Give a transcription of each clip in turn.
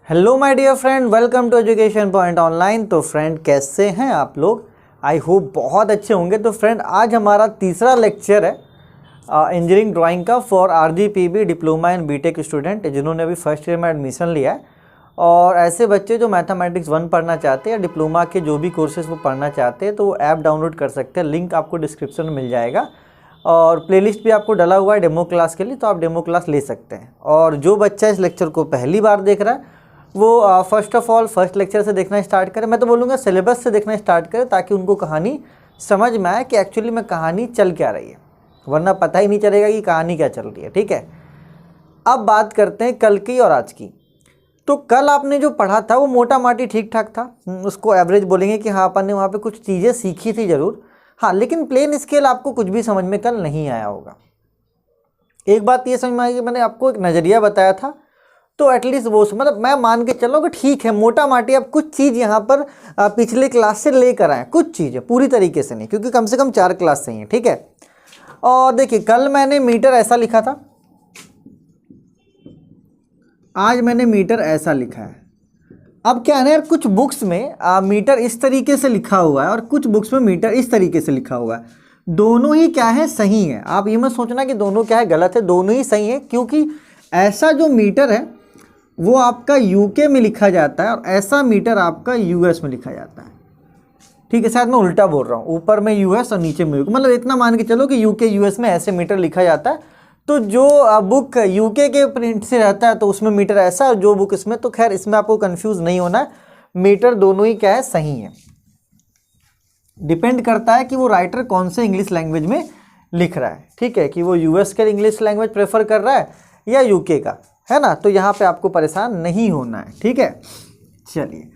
Hello my dear friend, welcome to education point online. तो friend, कैसे हैं आप लोग? आई होप बहुत अच्छे होंगे। तो फ्रेंड, आज हमारा तीसरा लेक्चर है इंजीनियरिंग ड्राइंग का for RGPV diploma and BTech student जिन्होंने अभी फर्स्ट ईयर में एडमिशन लिया है, और ऐसे बच्चे जो मैथमेटिक्स 1 पढ़ना चाहते हैं या डिप्लोमा के जो भी कोर्सेज वो पढ़ना चाहते हैं तो वो ऐप डाउनलोड कर सकते हैं। लिंक आपको डिस्क्रिप्शन में मिल जाएगा और प्लेलिस्ट भी आपको डला हुआ है डेमो क्लास के लिए, तो आप डेमो क्लास ले सकते हैं। और जो बच्चा इस लेक्चर को पहली बार देख रहा है वो first of all first lecture से देखना स्टार्ट करें। मैं तो बोलूँगा सिलेबस से देखना स्टार्ट करें ताकि उनको कहानी समझ में आए कि एक्चुअली में कहानी चल क्या रही है, वरना पता ही नहीं चलेगा कि कहानी क्या चल रही है। ठीक है, अब बात करते हैं कल की और आज की। तो कल आपने जो पढ़ा था वो मोटा माटी ठीक ठाक था, उसको एवरेज बोलेंगे कि हाँ अपन ने वहाँ पे कुछ चीज़ें सीखी थी ज़रूर, हाँ, लेकिन प्लेन स्केल आपको कुछ भी समझ में कल नहीं आया होगा। एक बात ये समझ में आई कि मैंने आपको एक नज़रिया बताया था, तो एटलीस्ट वो मतलब मैं मान के चलो कि ठीक है, मोटा माटी आप कुछ चीज़ यहाँ पर पिछले क्लास से लेकर आए, कुछ चीज़ें पूरी तरीके से नहीं, क्योंकि कम से कम 4 क्लास से ही है। ठीक है, और देखिए कल मैंने मीटर ऐसा लिखा था, आज मैंने मीटर ऐसा लिखा है। अब क्या है ना यार, कुछ बुक्स में मीटर इस तरीके से लिखा हुआ है और कुछ बुक्स में मीटर इस तरीके से लिखा हुआ है। दोनों ही क्या है, सही है। आप ये मत सोचना कि दोनों क्या है गलत है, दोनों ही सही है, क्योंकि ऐसा जो मीटर है वो आपका यूके में लिखा जाता है और ऐसा मीटर आपका यूएस में लिखा जाता है। ठीक है, शायद मैं उल्टा बोल रहा हूँ, ऊपर में यूएस और नीचे में यूके, मतलब इतना मान के चलो कि यूके यूएस में ऐसे मीटर लिखा जाता है। तो जो बुक यूके के प्रिंट से रहता है तो उसमें मीटर ऐसा, और जो बुक इसमें, तो खैर इसमें आपको कंफ्यूज नहीं होना है। मीटर दोनों ही क्या है, सही है। डिपेंड करता है कि वो राइटर कौन से इंग्लिश लैंग्वेज में लिख रहा है। ठीक है, कि वो यूएस के इंग्लिश लैंग्वेज प्रेफर कर रहा है या यूके का, है ना। तो यहाँ पे आपको परेशान नहीं होना है। ठीक है, चलिए,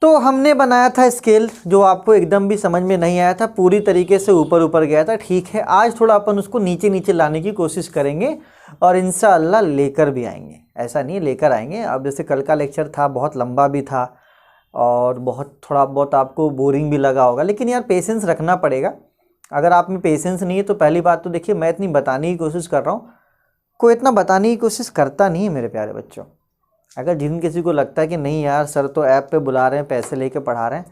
तो हमने बनाया था स्केल जो आपको एकदम भी समझ में नहीं आया था, पूरी तरीके से ऊपर ऊपर गया था। ठीक है, आज थोड़ा अपन उसको नीचे नीचे लाने की कोशिश करेंगे और इंशाअल्लाह लेकर भी आएंगे। ऐसा नहीं, लेकर आएंगे। अब जैसे कल का लेक्चर था, बहुत लंबा भी था और बहुत थोड़ा बहुत आपको बोरिंग भी लगा होगा, लेकिन यार पेशेंस रखना पड़ेगा। अगर आप में पेशेंस नहीं है तो पहली बात तो देखिए, मैं इतनी बताने की कोशिश कर रहा हूँ, कोई इतना बताने की कोशिश करता नहीं है मेरे प्यारे बच्चों। अगर जिन किसी को लगता है कि नहीं यार सर तो ऐप पे बुला रहे हैं, पैसे लेके पढ़ा रहे हैं,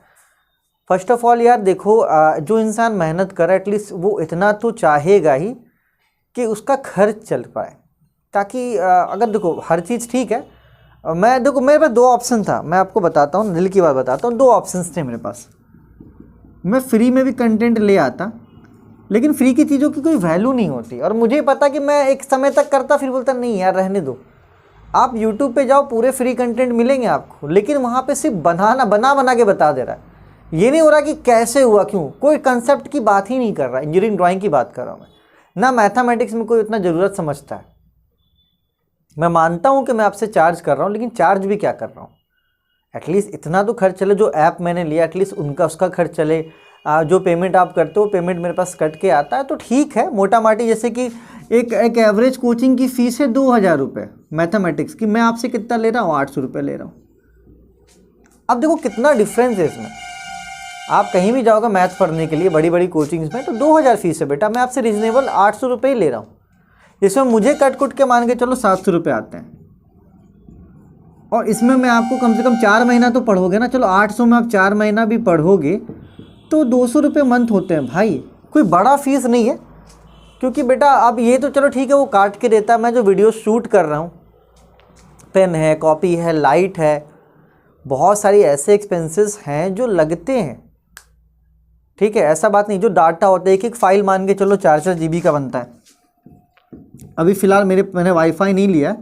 फर्स्ट ऑफ ऑल यार देखो, जो इंसान मेहनत करे एटलीस्ट वो इतना तो चाहेगा ही कि उसका खर्च चल पाए, ताकि अगर देखो हर चीज़ ठीक है। मैं देखो, मेरे पास 2 ऑप्शन था, मैं आपको बताता हूँ, दिल की बात बताता हूँ। 2 ऑप्शंस थे मेरे पास। मैं फ्री में भी कंटेंट ले आता, लेकिन फ्री की चीज़ों की कोई वैल्यू नहीं होती, और मुझे पता कि मैं एक समय तक करता, फिर बोलता नहीं यार रहने दो। आप YouTube पे जाओ, पूरे फ्री कंटेंट मिलेंगे आपको, लेकिन वहाँ पे सिर्फ बना के बता दे रहा है। ये नहीं हो रहा कि कैसे हुआ, क्यों, कोई कंसेप्ट की बात ही नहीं कर रहा। इंजीनियरिंग ड्राइंग की बात कर रहा हूँ मैं, ना मैथमेटिक्स में कोई उतना ज़रूरत समझता है। मैं मानता हूँ कि मैं आपसे चार्ज कर रहा हूँ, लेकिन चार्ज भी क्या कर रहा हूँ, एटलीस्ट इतना तो खर्च चले। जो ऐप मैंने लिया एटलीस्ट उसका खर्च चले। जो पेमेंट आप करते हो पेमेंट मेरे पास कट के आता है, तो ठीक है। मोटा माटी जैसे कि एक एवरेज कोचिंग की फ़ीस है 2000 रुपये मैथमेटिक्स की, मैं आपसे कितना ले रहा हूँ, 800 रुपये ले रहा हूँ। अब देखो कितना डिफरेंस है इसमें। आप कहीं भी जाओगे मैथ पढ़ने के लिए बड़ी बड़ी कोचिंग्स में, तो 2000 फीस है बेटा, मैं आपसे रीजनेबल 800 रुपये ही ले रहा हूँ। इसमें मुझे कट कुट के मान के चलो 700 रुपये आते हैं, और इसमें मैं आपको कम से कम 4 महीना तो पढ़ोगे ना। चलो 800 में आप 4 महीना भी पढ़ोगे तो 200 रुपये मंथ होते हैं भाई, कोई बड़ा फीस नहीं है। क्योंकि बेटा अब ये तो चलो ठीक है, वो काट के देता है। मैं जो वीडियो शूट कर रहा हूँ, पेन है, कॉपी है, लाइट है, बहुत सारी ऐसे एक्सपेंसेस हैं जो लगते हैं। ठीक है, ऐसा बात नहीं। जो डाटा होता है, एक फाइल मान के चलो 4-4 GB का बनता है। अभी फ़िलहाल मैंने वाईफाई नहीं लिया,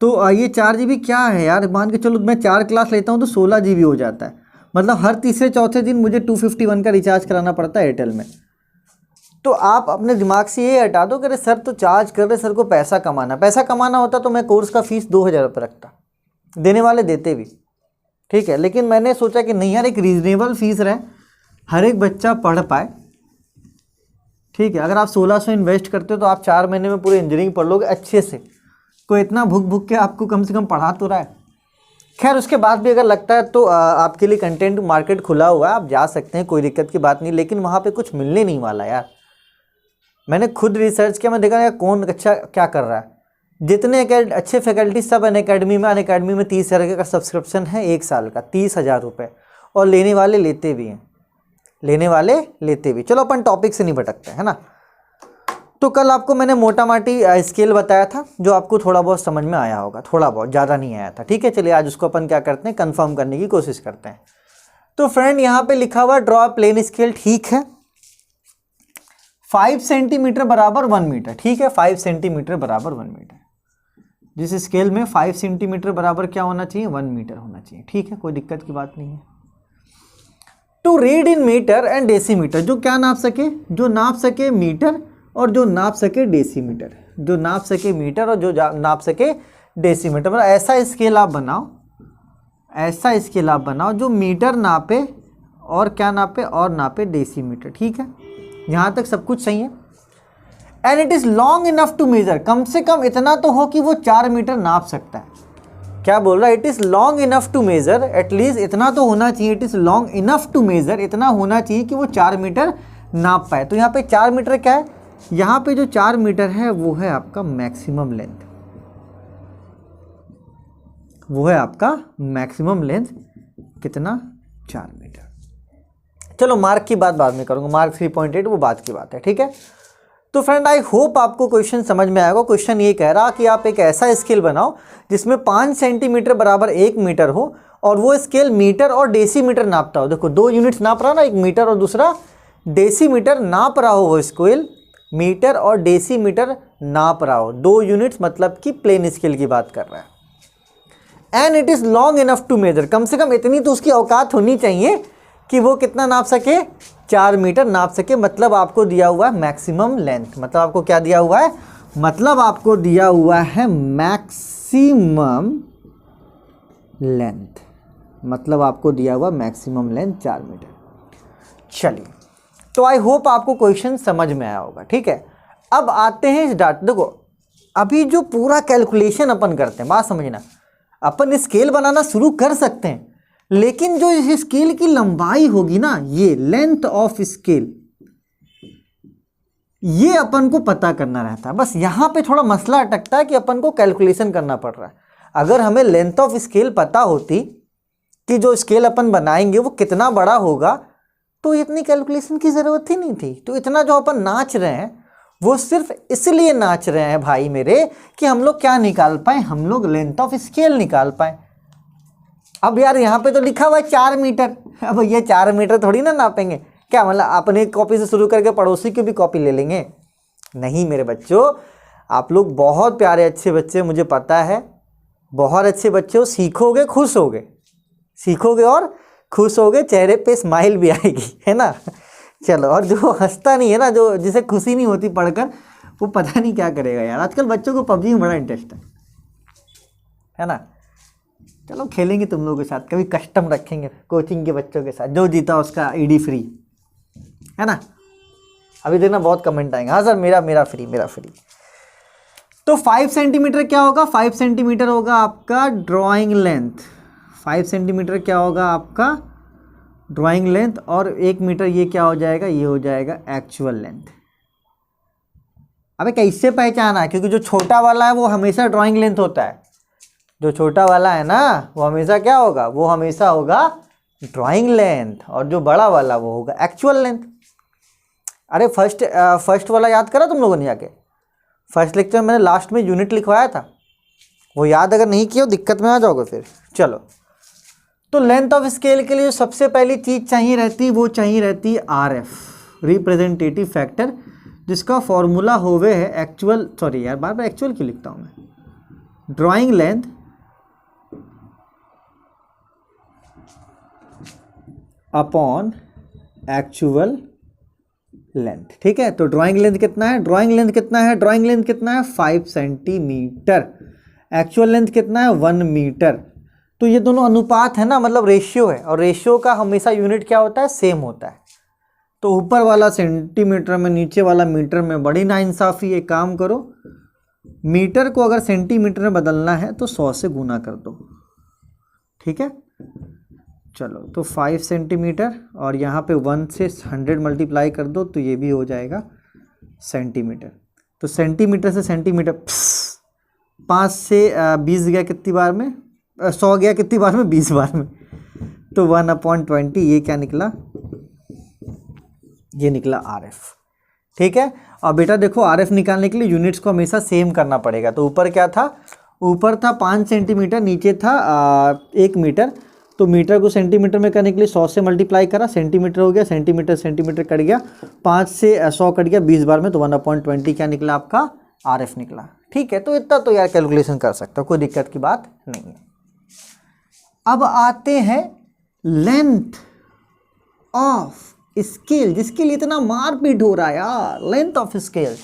तो ये 4 GB क्या है यार, मान के चलो मैं 4 क्लास लेता हूँ तो 16 GB हो जाता है। मतलब हर तीसरे चौथे दिन मुझे 251 का रिचार्ज कराना पड़ता है एयरटेल में। तो आप अपने दिमाग से ये हटा दो कि अरे सर तो चार्ज कर रहे, सर को पैसा कमाना होता तो मैं कोर्स का फ़ीस 2000 रुपये रखता, देने वाले देते भी। ठीक है, लेकिन मैंने सोचा कि नहीं यार, एक रीज़नेबल फ़ीस रहे, हर एक बच्चा पढ़ पाए। ठीक है, अगर आप 1600 इन्वेस्ट करते हो तो आप 4 महीने में पूरे इंजीनियरिंग पढ़ लोगे अच्छे से। कोई इतना भूख के आपको कम से कम पढ़ा तो रहा है। खैर उसके बाद भी अगर लगता है तो आपके लिए कंटेंट मार्केट खुला हुआ है, आप जा सकते हैं, कोई दिक्कत की बात नहीं। लेकिन वहाँ पे कुछ मिलने नहीं वाला यार। मैंने खुद रिसर्च किया, मैं देखा यार कौन अच्छा क्या कर रहा है। जितने अच्छे फैकल्टी सब अनअकैडमी में 30,000 का सब्सक्रिप्शन है 1 साल का, 30,000 रुपये, और लेने वाले लेते भी हैं, चलो अपन टॉपिक से नहीं भटकते है ना। तो कल आपको मैंने मोटा माटी स्केल बताया था जो आपको थोड़ा बहुत समझ में आया होगा, थोड़ा बहुत, ज़्यादा नहीं आया था। ठीक है, चलिए आज उसको अपन क्या करते हैं, कंफर्म करने की कोशिश करते हैं। तो फ्रेंड यहाँ पे लिखा हुआ ड्रॉ प्लेन स्केल, ठीक है, 5 सेंटीमीटर बराबर 1 मीटर, ठीक है, 5 सेंटीमीटर बराबर 1 मीटर। जिस स्केल में 5 सेंटीमीटर बराबर क्या होना चाहिए, 1 मीटर होना चाहिए, ठीक है, कोई दिक्कत की बात नहीं है। To read in metre and decimetre, जो क्या नाप सके, जो नाप सके मीटर और जो नाप सके डेसीमीटर, जो नाप सके मीटर और जो नाप सके डेसीमीटर। मतलब ऐसा स्केल आप बनाओ, ऐसा स्केल आप बनाओ जो मीटर नापे और क्या नापे, और नापे डेसीमीटर। ठीक है, यहाँ तक सब कुछ सही है। And it is long enough to measure, कम से कम इतना तो हो कि वो 4 मीटर नाप सकता है। क्या बोल रहा है, it is long enough to measure, at least इतना तो होना चाहिए, it is long enough to measure, इतना होना चाहिए कि वो 4 मीटर नाप पाए। तो यहाँ पे 4 मीटर क्या है, यहाँ पे जो 4 मीटर है वो है आपका मैक्सिमम लेंथ, वो है आपका मैक्सिमम लेंथ कितना, 4 मीटर। चलो मार्क की बात बाद में करूँगा, मार्क 3.8 वो बात की बात है। ठीक है, तो फ्रेंड आई होप आपको क्वेश्चन समझ में आएगा। क्वेश्चन ये कह रहा कि आप एक ऐसा स्केल बनाओ जिसमें 5 सेंटीमीटर बराबर 1 मीटर हो और वो स्केल मीटर और डेसीमीटर नापता हो। देखो 2 यूनिट्स नाप रहा ना, एक मीटर और दूसरा डेसीमीटर नाप रहा हो, वो स्केल मीटर और डेसीमीटर नाप रहा हो, 2 यूनिट्स, मतलब कि प्लेन स्केल की बात कर रहा है। And it is long enough to measure, कम से कम इतनी तो उसकी औकात होनी चाहिए कि वो कितना नाप सके, 4 मीटर नाप सके। मतलब आपको दिया हुआ है मैक्सिमम लेंथ, मतलब आपको क्या दिया हुआ है, मतलब आपको दिया हुआ है मैक्सिमम लेंथ, मतलब आपको दिया हुआ मैक्सिमम लेंथ 4 मीटर। चलिए, तो आई होप आपको क्वेश्चन समझ में आया होगा। ठीक है, अब आते हैं इस डाटा। देखो अभी जो पूरा कैलकुलेशन अपन करते हैं, बात समझना, अपन स्केल बनाना शुरू कर सकते हैं, लेकिन जो इस स्केल की लंबाई होगी ना, ये लेंथ ऑफ स्केल, ये अपन को पता करना रहता है। बस यहाँ पे थोड़ा मसला अटकता है कि अपन को कैलकुलेशन करना पड़ रहा है। अगर हमें लेंथ ऑफ स्केल पता होती कि जो स्केल अपन बनाएंगे वो कितना बड़ा होगा, तो इतनी कैलकुलेशन की ज़रूरत ही नहीं थी। तो इतना जो अपन नाच रहे हैं वो सिर्फ इसलिए नाच रहे हैं भाई मेरे कि हम लोग क्या निकाल पाए, हम लोग लेंथ ऑफ स्केल निकाल पाए। अब यार यहाँ पे तो लिखा हुआ है 4 मीटर, अब ये 4 मीटर थोड़ी ना नापेंगे, क्या मतलब अपने कॉपी से शुरू करके पड़ोसी की भी कॉपी ले लेंगे? नहीं मेरे बच्चों, आप लोग बहुत प्यारे अच्छे बच्चे, मुझे पता है बहुत अच्छे बच्चे हो, सीखोगे खुश होगे, सीखोगे और खुश होगे, चेहरे पे स्माइल भी आएगी, है ना। चलो, और जो हंसता नहीं है ना, जो जिसे खुशी नहीं होती पढ़कर, वो पता नहीं क्या करेगा यार। आजकल बच्चों को पबजी में बड़ा इंटरेस्ट है ना। चलो खेलेंगे तुम लोगों के साथ, कभी कस्टम रखेंगे कोचिंग के बच्चों के साथ, जो जीता उसका ईडी फ्री, है ना। अभी देखना बहुत कमेंट आएंगे, हाँ सर मेरा फ्री, मेरा फ्री। तो 5 सेंटीमीटर क्या होगा, 5 सेंटीमीटर होगा आपका ड्राइंग लेंथ, 5 सेंटीमीटर क्या होगा आपका ड्राइंग लेंथ, और 1 मीटर ये क्या हो जाएगा, ये हो जाएगा एक्चुअल लेंथ। अबे कैसे पहचाना, क्योंकि जो छोटा वाला है वो हमेशा ड्राइंग लेंथ होता है, जो छोटा वाला है ना वो हमेशा क्या होगा, वो हमेशा होगा ड्राइंग लेंथ, और जो बड़ा वाला वो होगा एक्चुअल लेंथ। अरे फर्स्ट वाला याद करा तुम लोगों ने जाके, फर्स्ट लेक्चर में मैंने लास्ट में यूनिट लिखवाया था, वो याद अगर नहीं किया दिक्कत में आ जाओगे फिर। चलो, तो लेंथ ऑफ स्केल के लिए सबसे पहली चीज़ चाहिए रहती, वो चाहिए रहती है RF, रिप्रेजेंटेटिव फैक्टर, जिसका फॉर्मूला होवे है एक्चुअल, सॉरी यार बार बार एक्चुअल क्यों लिखता हूँ मैं, drawing length upon actual length. ठीक है, तो ड्राइंग लेंथ कितना है, ड्राइंग लेंथ कितना है, ड्राइंग लेंथ कितना है 5 सेंटीमीटर, एक्चुअल लेंथ कितना है 1 मीटर। तो ये दोनों अनुपात है ना, मतलब रेशियो है, और रेशियो का हमेशा यूनिट क्या होता है, सेम होता है। तो ऊपर वाला सेंटीमीटर में, नीचे वाला मीटर में, बड़ी नाइंसाफ़ी। एक काम करो, मीटर को अगर सेंटीमीटर में बदलना है तो 100 से गुना कर दो, ठीक है। चलो, तो 5 सेंटीमीटर और यहाँ पे 1 से 100 मल्टीप्लाई कर दो, तो ये भी हो जाएगा सेंटीमीटर। तो सेंटीमीटर से सेंटीमीटर 5 से 20 गया कितनी बार में, 100 गया कितनी बार में, 20 बार में, तो 1/20 ये क्या निकला, ये निकला RF। ठीक है। और बेटा देखो RF निकालने के लिए यूनिट्स को हमेशा सेम करना पड़ेगा। तो ऊपर क्या था, ऊपर था 5 सेंटीमीटर, नीचे था 1 मीटर। तो मीटर को सेंटीमीटर में करने के लिए 100 से मल्टीप्लाई करा, सेंटीमीटर हो गया, सेंटीमीटर सेंटीमीटर कट गया, 5 से 100 कट गया 20 बार में, तो 1/20 क्या निकला आपका, RF निकला। ठीक है। तो इतना तो यार कैलकुलेशन कर सकते हो, कोई दिक्कत की बात नहीं है। अब आते हैं लेंथ ऑफ स्केल, जिसके लिए इतना मारपीट हो रहा है यार, लेंथ ऑफ स्केल।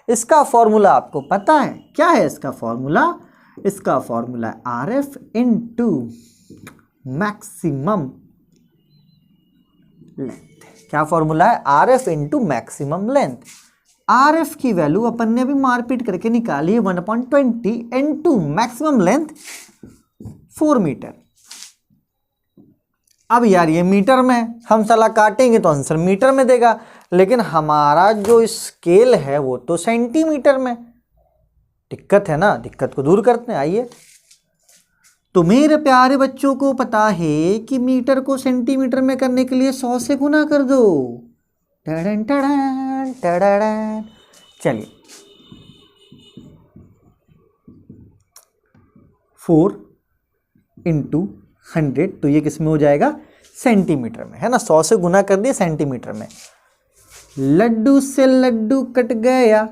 इसका फॉर्मूला आपको पता है क्या है? इसका फॉर्मूला, इसका फॉर्मूला है RF इनटू मैक्सिमम लेंथ। क्या फॉर्मूला है? RF into maximum length. RF की वैल्यू अपन ने अभी मारपीट करके निकाली है 1/20 इनटू मैक्सिमम लेंथ 4 मीटर। अब यार ये मीटर में हम साला काटेंगे तो आंसर मीटर में देगा, लेकिन हमारा जो स्केल है वो तो सेंटीमीटर में। दिक्कत है ना, दिक्कत को दूर करते हैं। आइए, तो मेरे प्यारे बच्चों को पता है कि मीटर को सेंटीमीटर में करने के लिए 100 से गुना कर दो। टड़न टड़न टड़न। चलिए 4 इंटू 100, तो ये किस में हो जाएगा? सेंटीमीटर में, है ना। 100 से गुना कर दिए सेंटीमीटर में। लड्डू से लड्डू कट गया,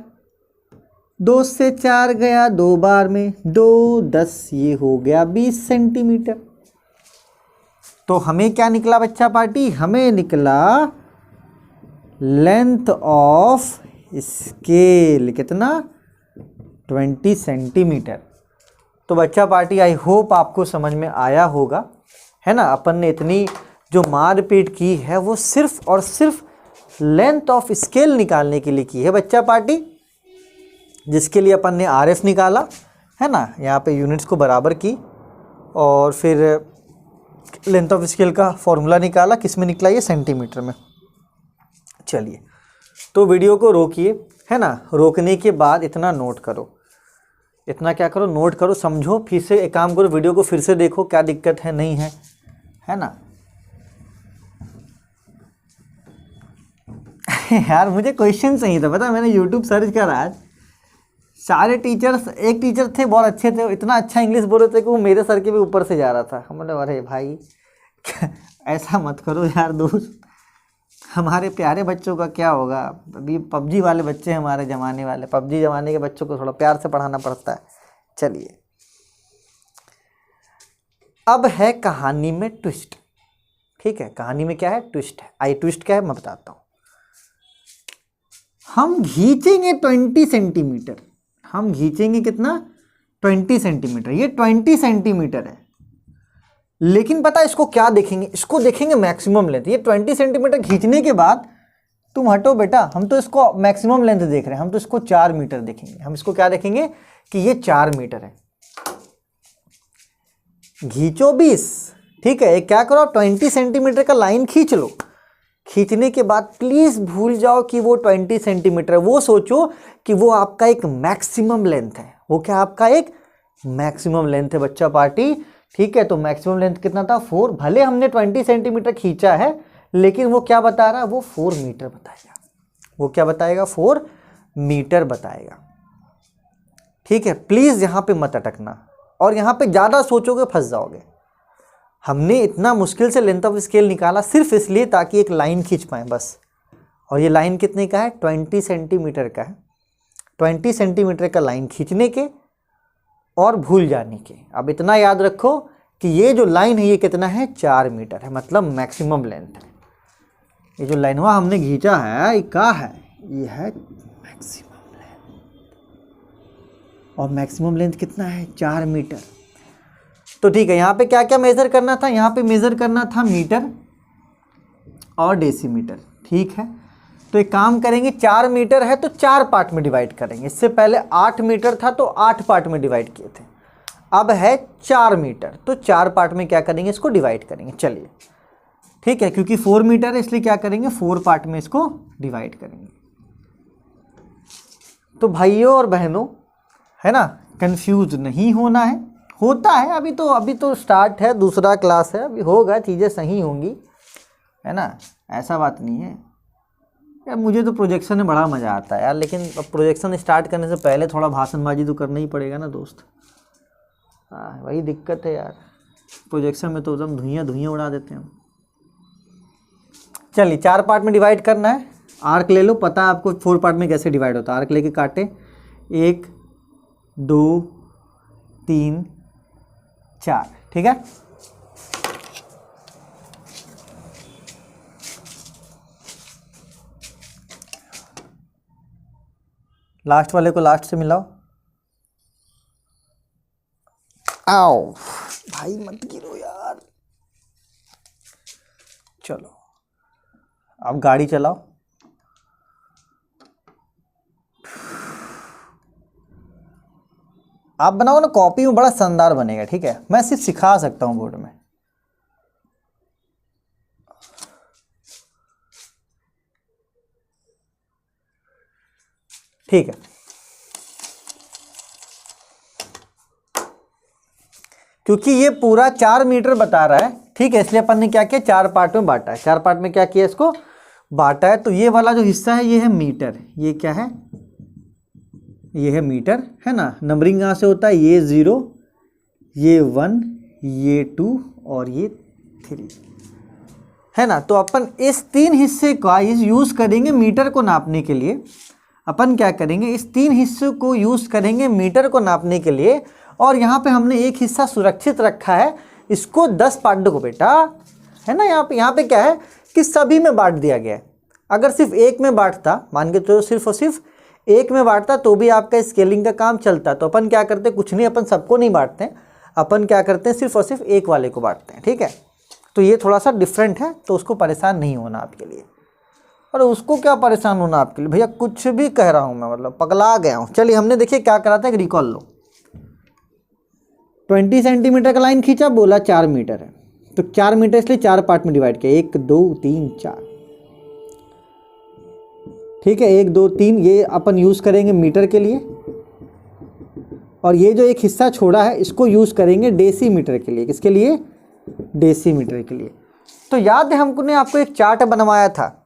2 से 4 गया 2 बार में, 2 10, ये हो गया 20 सेंटीमीटर। तो हमें क्या निकला बच्चा पार्टी? हमें निकला लेंथ ऑफ स्केल कितना? 20 सेंटीमीटर। तो बच्चा पार्टी आई होप आपको समझ में आया होगा, है ना। अपन ने इतनी जो मारपीट की है वो सिर्फ और सिर्फ लेंथ ऑफ स्केल निकालने के लिए की है बच्चा पार्टी, जिसके लिए अपन ने RF निकाला, है ना। यहाँ पे यूनिट्स को बराबर की और फिर लेंथ ऑफ स्केल का फॉर्मूला निकाला, किस में निकला? ये सेंटीमीटर में। चलिए, तो वीडियो को रोकिए, है ना। रोकने के बाद इतना नोट करो, इतना क्या करो, नोट करो, समझो, फिर से एक काम करो, वीडियो को फिर से देखो, क्या दिक्कत है नहीं है ना। यार मुझे क्वेश्चन चाहिए था, पता, मैंने यूट्यूब सर्च करा आज, सारे टीचर्स, एक टीचर थे बहुत अच्छे थे, इतना अच्छा इंग्लिश बोल रहे थे कि वो मेरे सर के भी ऊपर से जा रहा था। हमने, अरे भाई ऐसा मत करो यार दोस्त, हमारे प्यारे बच्चों का क्या होगा। अभी PUBG वाले बच्चे हमारे ज़माने वाले, PUBG ज़माने के बच्चों को थोड़ा प्यार से पढ़ाना पड़ता है। चलिए, अब है कहानी में ट्विस्ट। ठीक है, कहानी में क्या है? ट्विस्ट है। आई ट्विस्ट क्या है मैं बताता हूँ। हम खींचेंगे 20 सेंटीमीटर, हम खींचेंगे कितना? 20 सेंटीमीटर। ये 20 सेंटीमीटर है, लेकिन पता है इसको क्या देखेंगे? इसको देखेंगे मैक्सिमम लेंथ। ये 20 सेंटीमीटर खींचने के बाद, तुम हटो बेटा, हम तो इसको मैक्सिमम लेंथ देख रहे हैं, हम तो इसको 4 मीटर देखेंगे। हम इसको क्या देखेंगे कि ये 4 मीटर है। खींचो 20, ठीक है। क्या करो, 20 सेंटीमीटर का लाइन खींच लो। खींचने के बाद प्लीज भूल जाओ कि वो 20 सेंटीमीटर है, वो सोचो कि वो आपका एक मैक्सिमम लेंथ है। वो क्या आपका एक मैक्सिमम लेंथ है बच्चा पार्टी। ठीक है, तो मैक्सिमम लेंथ कितना था? 4। भले हमने 20 सेंटीमीटर खींचा है, लेकिन वो क्या बता रहा है? वो 4 मीटर बताएगा। वो क्या बताएगा? 4 मीटर बताएगा। ठीक है, प्लीज यहां पे मत अटकना, और यहां पे ज्यादा सोचोगे फंस जाओगे। हमने इतना मुश्किल से लेंथ ऑफ स्केल निकाला सिर्फ इसलिए ताकि एक लाइन खींच पाए बस। और ये लाइन कितने का है? 20 सेंटीमीटर का है। 20 सेंटीमीटर का लाइन खींचने के और भूल जाने के। अब इतना याद रखो कि ये जो लाइन है ये कितना है? 4 मीटर है, मतलब मैक्सिमम लेंथ है। ये जो लाइन हुआ हमने खींचा है, ये क्या है? ये है मैक्सिमम लेंथ। और मैक्सिमम लेंथ कितना है? 4 मीटर। तो ठीक है, यहाँ पे क्या क्या मेज़र करना था? यहाँ पे मेज़र करना था मीटर और डेसीमीटर। ठीक है, तो एक काम करेंगे, 4 मीटर है तो 4 पार्ट में डिवाइड करेंगे। इससे पहले 8 मीटर था तो 8 पार्ट में डिवाइड किए थे। अब है 4 मीटर, तो 4 पार्ट में क्या करेंगे? इसको डिवाइड करेंगे। चलिए, ठीक है, क्योंकि 4 मीटर है इसलिए क्या करेंगे? 4 पार्ट में इसको डिवाइड करेंगे। तो भाइयों और बहनों, है ना, कंफ्यूज नहीं होना है, होता है अभी तो स्टार्ट है, दूसरा क्लास है, अभी होगा, चीज़ें सही होंगी, है ना, ऐसा बात नहीं है यार। मुझे तो प्रोजेक्शन में बड़ा मज़ा आता है यार, लेकिन अब प्रोजेक्शन स्टार्ट करने से पहले थोड़ा भाषणबाजी तो करना ही पड़ेगा ना दोस्त। हाँ वही दिक्कत है यार, प्रोजेक्शन में तो एकदम धुइयाँ उड़ा देते हैं हम। चलिए 4 पार्ट में डिवाइड करना है। आर्क ले लो, पता है आपको 4 पार्ट में कैसे डिवाइड होता है। आर्क लेके काटे, 1 2 3 4, ठीक है। लास्ट वाले को लास्ट से मिलाओ। आओ भाई मत गिरो यार। चलो अब गाड़ी चलाओ। आप बनाओ ना, कॉपी में बड़ा शानदार बनेगा, ठीक है। मैं सिर्फ सिखा सकता हूँ बोर्ड में। ठीक है, क्योंकि ये पूरा 4 मीटर बता रहा है, ठीक है, इसलिए अपन ने क्या किया, 4 पार्ट में बांटा है। 4 पार्ट में क्या किया, इसको बांटा है। तो ये वाला जो हिस्सा है ये है मीटर, ये क्या है, ये है मीटर, है ना। नंबरिंग कहाँ से होता है, ये 0, ये 1, ये 2 और ये 3, है ना। तो अपन इस 3 हिस्से का यूज़ करेंगे मीटर को नापने के लिए। अपन क्या करेंगे, इस 3 हिस्सों को यूज़ करेंगे मीटर को नापने के लिए। और यहाँ पे हमने एक हिस्सा सुरक्षित रखा है, इसको 10 पार्ट को बेटा, है ना। यहाँ पे क्या है कि सभी में बांट दिया गया है। अगर सिर्फ एक में बांटता, मान के तो सिर्फ और सिर्फ एक में बांटता तो भी आपका स्केलिंग का काम चलता। तो अपन क्या करते हैं, कुछ नहीं, अपन सबको नहीं बांटते हैं, अपन क्या करते हैं, सिर्फ और सिर्फ एक वाले को बांटते हैं, ठीक है। तो ये थोड़ा सा डिफरेंट है, तो उसको परेशान नहीं होना आपके लिए। और उसको क्या परेशान होना आपके लिए, भैया कुछ भी कह रहा हूँ मैं, मतलब पगला गया हूँ। चलिए हमने देखिए क्या करा था, एक रिकॉल लो। 20 सेंटीमीटर का लाइन खींचा, बोला 4 मीटर है, तो 4 मीटर इसलिए 4 पार्ट में डिवाइड किया, 1 2 3 4, ठीक है। 1 2 3 ये अपन यूज़ करेंगे मीटर के लिए, और ये जो एक हिस्सा छोड़ा है इसको यूज़ करेंगे डेसीमीटर के लिए। किसके लिए, डेसीमीटर के लिए। तो याद है हमको ने आपको एक चार्ट बनवाया था,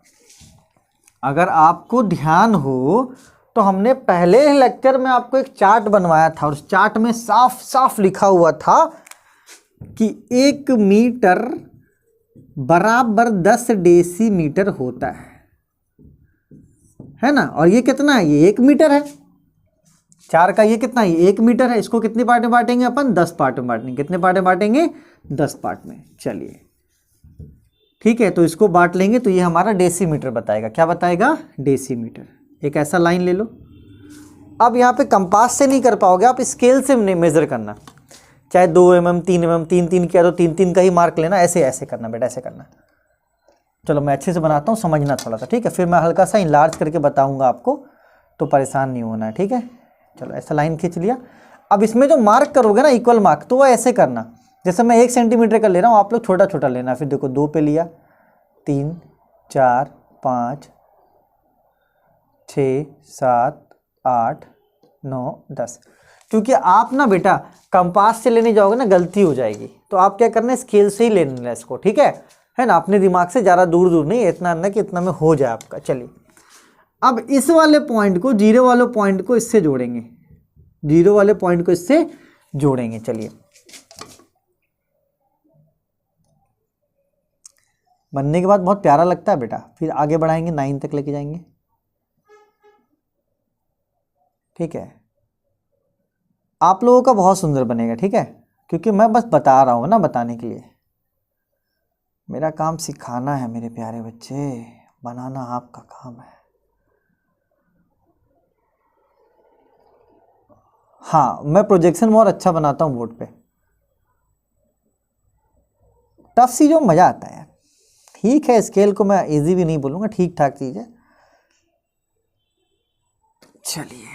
अगर आपको ध्यान हो तो हमने पहले लेक्चर में आपको एक चार्ट बनवाया था, और उस चार्ट में साफ साफ लिखा हुआ था कि 1 मीटर बराबर 10 डेसीमीटर होता है ना। और ये कितना है, ये 1 मीटर है। 4 का ये कितना है, ये 1 मीटर है। इसको कितने पार्ट में बांटेंगे अपन, 10 पार्ट में बांटेंगे। कितने पार्ट में बांटेंगे, 10 पार्ट में। चलिए ठीक है, तो इसको बांट लेंगे तो ये हमारा डेसीमीटर बताएगा। क्या बताएगा, डेसीमीटर। एक ऐसा लाइन ले लो। अब यहाँ पे कंपास से नहीं कर पाओगे, आप स्केल से मेज़र करना, चाहे 2 mm 3 mm 3 3 किया तो 3 3 का ही मार्क लेना। ऐसे ऐसे करना बेटा, ऐसे करना। चलो मैं अच्छे से बनाता हूँ, समझना थोड़ा सा, ठीक है। फिर मैं हल्का सा इनलार्ज करके बताऊँगा आपको, तो परेशान नहीं होना है, ठीक है। चलो ऐसा लाइन खींच लिया। अब इसमें जो मार्क करोगे ना इक्वल मार्क, तो वो ऐसे करना, जैसे मैं 1 सेंटीमीटर का ले रहा हूँ, आप लोग छोटा छोटा लेना। फिर देखो 2 पे लिया, 3 4 5 6 7 8 9 10। क्योंकि आप ना बेटा कंपास से लेने जाओगे ना गलती हो जाएगी, तो आप क्या करना है, स्केल से ही ले लेना इसको, ठीक है ना। अपने दिमाग से ज़्यादा दूर दूर नहीं, इतना ना कि इतना में हो जाए आपका। चलिए अब इस वाले पॉइंट को, जीरो वाले पॉइंट को इससे जोड़ेंगे, जीरो वाले पॉइंट को इससे जोड़ेंगे। चलिए बनने के बाद बहुत प्यारा लगता है बेटा, फिर आगे बढ़ाएंगे 9 तक लेके जाएंगे, ठीक है। आप लोगों का बहुत सुंदर बनेगा, ठीक है, क्योंकि मैं बस बता रहा हूँ ना, बताने के लिए। मेरा काम सिखाना है मेरे प्यारे बच्चे, बनाना आपका काम है। हाँ मैं प्रोजेक्शन बहुत अच्छा बनाता हूँ बोर्ड पे, टफ सी जो मज़ा आता है यार। ठीक है, स्केल को मैं इजी भी नहीं बोलूँगा, ठीक ठाक चीज़ है। चलिए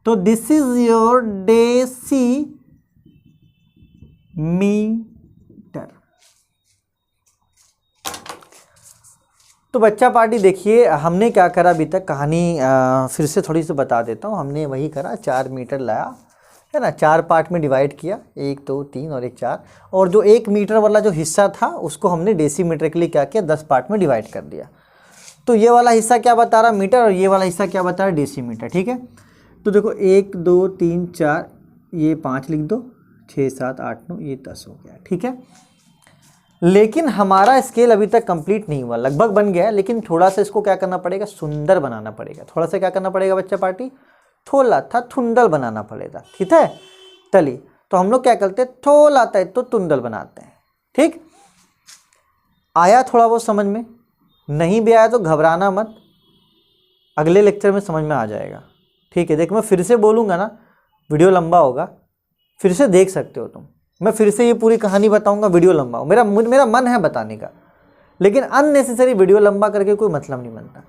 तो दिस इज योर डेसीमीटर। तो बच्चा पार्टी देखिए हमने क्या करा अभी तक, कहानी फिर से थोड़ी सी बता देता हूँ। हमने वही करा, 4 मीटर लाया है ना, 4 पार्ट में डिवाइड किया, 1 2 3 और 1 4, और जो 1 मीटर वाला जो हिस्सा था उसको हमने डेसीमीटर के लिए क्या किया, 10 पार्ट में डिवाइड कर दिया। तो ये वाला हिस्सा क्या बता रहा मीटर और ये वाला हिस्सा क्या बता रहा डेसीमीटर। ठीक है, तो देखो 1 2 3 4, ये 5 लिख दो, 6 7 8 9, ये 10 हो गया। ठीक है, लेकिन हमारा स्केल अभी तक कंप्लीट नहीं हुआ, लगभग बन गया है, लेकिन थोड़ा सा इसको क्या करना पड़ेगा, सुंदर बनाना पड़ेगा। थोड़ा सा क्या करना पड़ेगा बच्चा पार्टी, थोड़ा था थुंदल बनाना पड़ेगा। ठीक है, चलिए तो हम लोग क्या करते हैं, थोड़ा आता है तो तुंदल बनाते हैं। ठीक, आया थोड़ा बहुत समझ में, नहीं भी आया तो घबराना मत, अगले लेक्चर में समझ में आ जाएगा। ठीक है, देख मैं फिर से बोलूँगा ना, वीडियो लंबा होगा, फिर से देख सकते हो तुम। मैं फिर से ये पूरी कहानी बताऊंगा, वीडियो लंबा हो, मेरा मन है बताने का, लेकिन अननेसेसरी वीडियो लंबा करके कोई मतलब नहीं बनता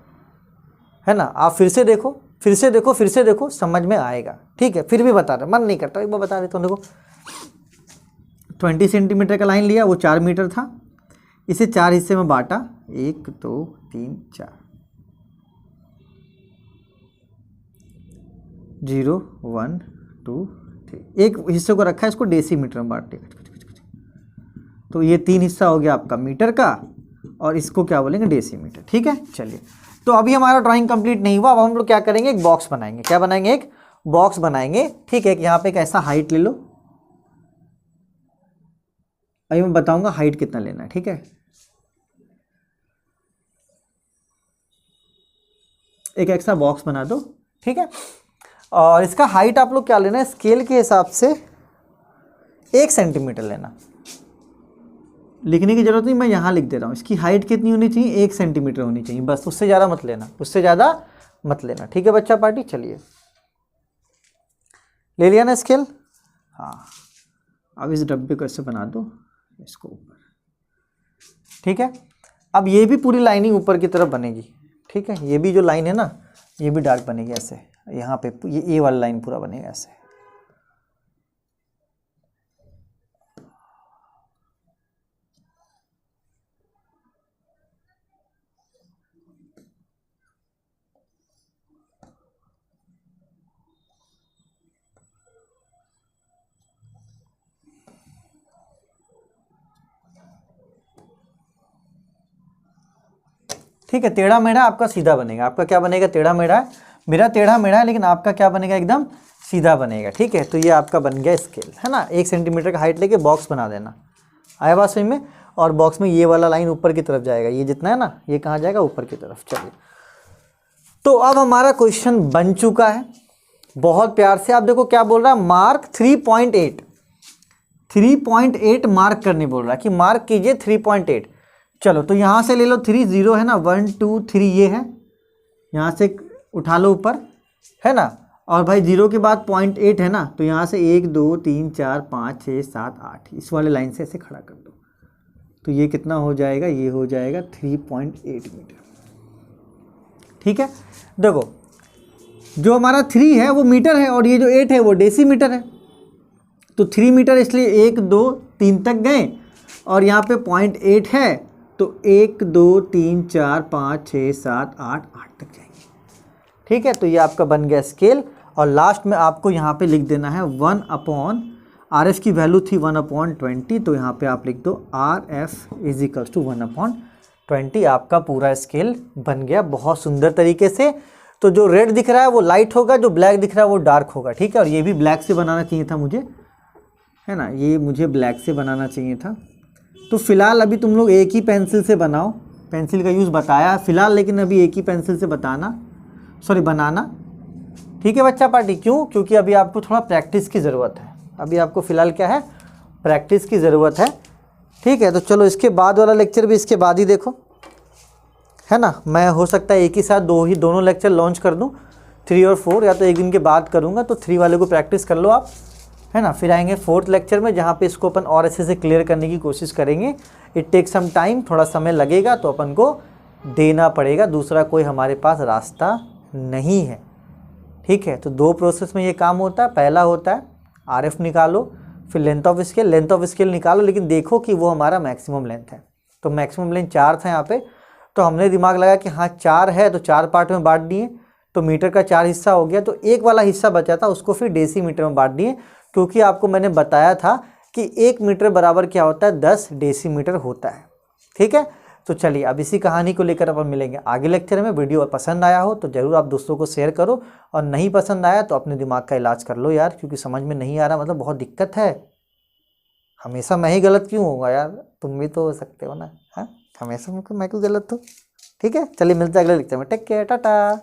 है ना। आप फिर से देखो, फिर से देखो, फिर से देखो, समझ में आएगा। ठीक है, फिर भी बता रहा, मन नहीं करता, एक बार बता देता हूँ। देखो 20 सेंटीमीटर का लाइन लिया, वो 4 मीटर था, इसे 4 हिस्से में बांटा, 1 2 3 4, 0 1 2 3, एक हिस्से को रखा है, इसको डेसीमीटर में बांट दिया। तो ये 3 हिस्सा हो गया आपका मीटर का, और इसको क्या बोलेंगे, डेसीमीटर। ठीक है, चलिए तो अभी हमारा ड्राइंग कंप्लीट नहीं हुआ। अब हम लोग क्या करेंगे, एक बॉक्स बनाएंगे। क्या बनाएंगे, एक बॉक्स बनाएंगे। ठीक है, यहाँ पे एक ऐसा हाइट ले लो, अभी मैं बताऊंगा हाइट कितना लेना है। ठीक है, एक ऐसा बॉक्स बना दो। ठीक है, और इसका हाइट आप लोग क्या लेना है, स्केल के हिसाब से 1 सेंटीमीटर लेना। लिखने की जरूरत नहीं, मैं यहाँ लिख दे रहा हूँ। इसकी हाइट कितनी होनी चाहिए, 1 सेंटीमीटर होनी चाहिए बस, उससे ज़्यादा मत लेना, उससे ज़्यादा मत लेना। ठीक है बच्चा पार्टी, चलिए ले लिया ना स्केल। हाँ, अब इस डब्बे को ऐसे बना दो, इसको ऊपर। ठीक है, अब ये भी पूरी लाइनिंग ऊपर की तरफ बनेगी। ठीक है, ये भी जो लाइन है ना, ये भी डार्क बनेगी ऐसे, यहाँ पे ये वाला लाइन पूरा बनेगा ऐसे। ठीक है, टेढ़ा मेढ़ा आपका सीधा बनेगा। आपका क्या बनेगा, टेढ़ा मेढ़ा है, मेरा टेढ़ा मेढ़ा है, लेकिन आपका क्या बनेगा, एकदम सीधा बनेगा। ठीक है, तो ये आपका बन गया स्केल, है ना। 1 सेंटीमीटर का हाइट लेके बॉक्स बना देना, आया बात समझ में। और बॉक्स में ये वाला लाइन ऊपर की तरफ जाएगा, ये जितना है ना, ये कहाँ जाएगा, ऊपर की तरफ। चलिए, तो अब हमारा क्वेश्चन बन चुका है बहुत प्यार से। आप देखो क्या बोल रहा है, मार्क 3.8, 3.8 मार्क करने बोल रहा है कि मार्क कीजिए 3.8। चलो तो यहाँ से ले लो, 3 0 है ना, 1 2 3 ये है, यहाँ से उठा लो ऊपर, है ना। और भाई 0 के बाद 0.8 है ना, तो यहाँ से 1 2 3 4 5 6 7 8, इस वाले लाइन से ऐसे खड़ा कर दो। तो ये कितना हो जाएगा, ये हो जाएगा 3.8 मीटर। ठीक है, देखो जो हमारा 3 है वो मीटर है, और ये जो 8 है वो डेसीमीटर है। तो 3 मीटर, इसलिए 1 2 3 तक गए, और यहाँ पे 0.8 है, तो 1 2 3 4 5 6 7 8 8 तक जाएंगे। ठीक है, तो ये आपका बन गया स्केल। और लास्ट में आपको यहाँ पे लिख देना है 1 आर एफ की वैल्यू थी 1/20, तो यहाँ पे आप लिख दो RF = 1/20। आपका पूरा स्केल बन गया बहुत सुंदर तरीके से। तो जो रेड दिख रहा है वो लाइट होगा, जो ब्लैक दिख रहा है वो डार्क होगा। ठीक है, और ये भी ब्लैक से बनाना चाहिए था मुझे, है ना, ये मुझे ब्लैक से बनाना चाहिए था। तो फिलहाल अभी तुम लोग एक ही पेंसिल से बनाओ, पेंसिल का यूज़ बताया फिलहाल, लेकिन अभी एक ही पेंसिल से बनाना। ठीक है बच्चा पार्टी, क्यों, क्योंकि अभी आपको थोड़ा प्रैक्टिस की ज़रूरत है। अभी आपको फ़िलहाल क्या है, प्रैक्टिस की ज़रूरत है। ठीक है, तो चलो इसके बाद वाला लेक्चर भी इसके बाद ही देखो, है ना। मैं हो सकता है एक ही साथ दोनों लेक्चर लॉन्च कर दूँ, 3 और 4, या तो एक दिन के बाद करूँगा। तो 3 वाले को प्रैक्टिस कर लो आप, है ना। फिर आएंगे 4th लेक्चर में, जहाँ पे इसको अपन और अच्छे से क्लियर करने की कोशिश करेंगे। इट टेक सम टाइम, थोड़ा समय लगेगा, तो अपन को देना पड़ेगा, दूसरा कोई हमारे पास रास्ता नहीं है। ठीक है, तो 2 प्रोसेस में ये काम होता है। पहला होता है RF निकालो, फिर लेंथ ऑफ स्केल निकालो, लेकिन देखो कि वो हमारा मैक्सिमम लेंथ है। तो मैक्सिमम लेंथ 4 था यहाँ पे, तो हमने दिमाग लगाया कि हाँ 4 है तो 4 पार्ट में बांट दिए, तो मीटर का 4 हिस्सा हो गया। तो एक वाला हिस्सा बचा था उसको फिर डेसीमीटर में बांट दिए, क्योंकि आपको मैंने बताया था कि 1 मीटर बराबर क्या होता है, 10 डेसीमीटर होता है। ठीक है, तो चलिए अब इसी कहानी को लेकर अपन मिलेंगे आगे लेक्चर में। वीडियो पसंद आया हो तो ज़रूर आप दोस्तों को शेयर करो, और नहीं पसंद आया तो अपने दिमाग का इलाज कर लो यार, क्योंकि समझ में नहीं आ रहा मतलब बहुत दिक्कत है। हमेशा मैं ही गलत क्यों होगा यार, तुम भी तो हो सकते हो ना। हाँ, हमेशा मैं क्यों गलत हूँ। ठीक है, चलिए मिलते हैं अगले लेक्चर में। Take care, Tata.